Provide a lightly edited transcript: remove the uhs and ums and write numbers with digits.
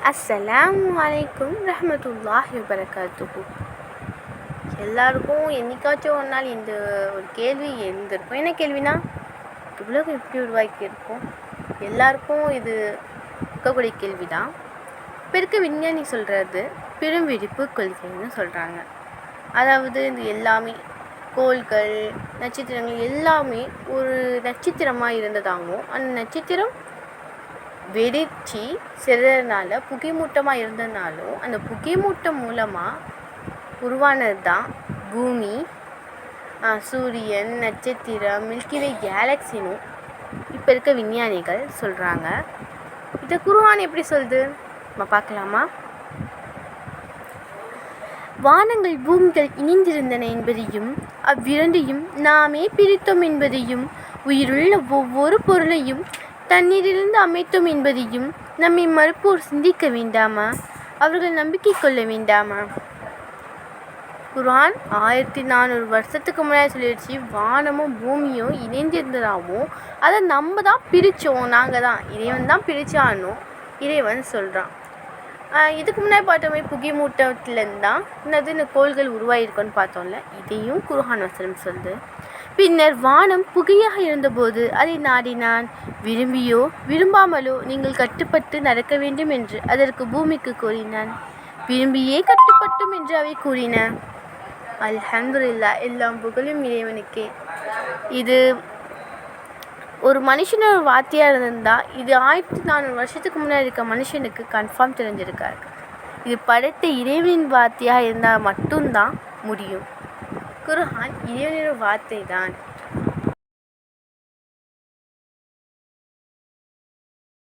அஸ்ஸலாமு அலைக்கும் ரஹ்மத்துல்லாஹி வபரகாத்துஹு. எல்லாருக்கும் என்னைக்காச்சும் ஒரு நாள் இந்த ஒரு கேள்வி இருந்திருக்கும். என்ன கேள்வினா, உலகம் எப்படி உருவாக்கி இருக்கும்? எல்லாருக்கும் இது இருக்கக்கூடிய கேள்வி தான். இப்போ இருக்க விஞ்ஞானி சொல்கிறது பெரும் வெடிப்பு கொள்கைன்னு சொல்கிறாங்க. அதாவது இந்த எல்லாமே கோள்கள், நட்சத்திரங்கள் எல்லாமே ஒரு நட்சத்திரமாக இருந்ததாகவும், அந்த நட்சத்திரம் வெடித்து சிதறதுனால புகைமூட்டமாக இருந்ததுனாலும், அந்த புகைமூட்டம் மூலமாக உருவானது தான் பூமி, சூரியன், நட்சத்திரம், மில்கிவே கேலக்சினும் இப்போ இருக்க விஞ்ஞானிகள் சொல்கிறாங்க. இதை குர்ஆன் எப்படி சொல்லுது நம்ம பார்க்கலாமா? வானங்கள் பூமிகள் இணைந்திருந்தன என்பதையும், அவ்விரண்டையும் நாமே பிரித்தோம் என்பதையும், உயிருள்ள ஒவ்வொரு பொருளையும் தண்ணீரிலிருந்து அமைத்தோம் என்பதையும் நம்மை மறுப்போர் சிந்திக்க வேண்டாமா? அவர்கள் நம்பிக்கை கொள்ள வேண்டாமா? குர்ஆன் 1400 வருஷத்துக்கு முன்னாடி சொல்லிடுச்சு, வானமும் பூமியும் இணைந்திருந்ததாகவும் அதை நம்ம தான் பிரித்தோம், நாங்கள் தான் இறைவன் தான் பிரித்தானோ இறைவன் சொல்கிறான். இதுக்கு முன்னாடி பார்த்தோமே புகைமூட்டத்துலேருந்து தான் இந்த கோள்கள் உருவாகிருக்கோன்னு பார்த்தோம்ல, இதையும் குர்ஆன் வசனம் சொல்லுது. பின்னர் வானம் புகையாக இருந்தபோது அதை நாடினான். விரும்பியோ விரும்பாமலோ நீங்கள் கட்டுப்பட்டு நடக்க வேண்டும் என்று அதற்கு பூமிக்கு கூறினான். விரும்பியே கட்டுப்பட்டும் என்று அவை கூறின. அல்ஹம்துலில்லாஹ், எல்லாம் புகழும் இறைவனுக்கே. இது ஒரு மனுஷனோட வார்த்தையாக இருந்தால் இது 1400 வருஷத்துக்கு முன்னாடி இருக்க மனுஷனுக்கு கன்ஃபார்ம் தெரிஞ்சிருக்காரு. இது படைத்த இறைவனின் வார்த்தையாக இருந்தால் மட்டும்தான் முடியும். குர்ஆன் இறைவனோட வார்த்தை தான்.